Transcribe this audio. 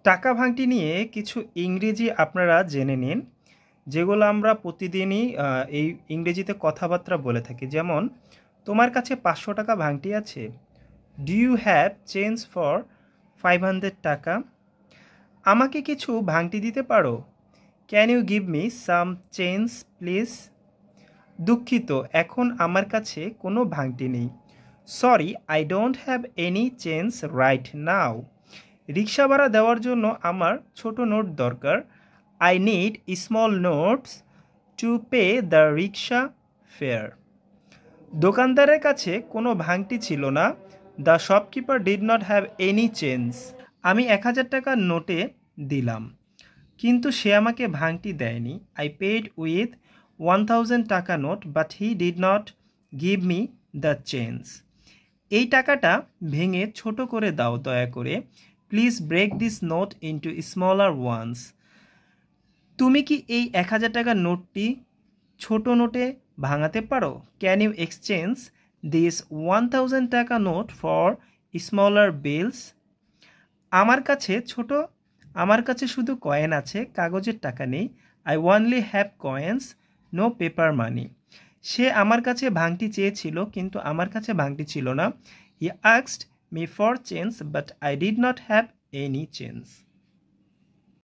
টাকা ভাঙটি নিয়ে কিছু ইংরেজি আপনারা জেনে নিন, যেগুলো আমরা প্রতিদিনই এই ইংরেজিতে কথাবার্তা বলে থাকি। যেমন, তোমার কাছে 500 টাকা ভাঙটি আছে? Do you have change for 500 টাকা? আমাকে কিছু ভাঙটি দিতে পারো? Can you give me some change please? দুঃখিত, এখন আমার কাছে কোনো ভাঙটি নেই। Sorry, I don't have any change right now. রিক্সা ভাড়া দেওয়ার জন্য আমার ছোট নোট দরকার। I need small notes to pay the rickshaw fare. দোকানদারের কাছে কোনো ভাঙটি ছিল না। The shopkeeper did not have any change. আমি 1000 টাকার নোটে দিলাম, কিন্তু সে আমাকে ভাঙটি দেয়নি। আই পেড উইথ 1000 টাকা note but he did not give me the change. এই টাকাটা ভেঙে ছোট করে দাও দয়া করে। Please break this note into smaller ones. তুমি কি এই 1000 টাকার নোটটি ছোট নোটে ভাঙাতে পারো? ক্যান ইউ এক্সচেঞ্জ দিস 1000 টাকা নোট ফর স্মলার বিলস? আমার কাছে শুধু কয়েন আছে, কাগজের টাকা নেই। I only have coins, no paper money. সে আমার কাছে ভাঙটি চেয়েছিল, কিন্তু আমার কাছে ভাঙটি ছিল না। He asked me for change but I did not have any change.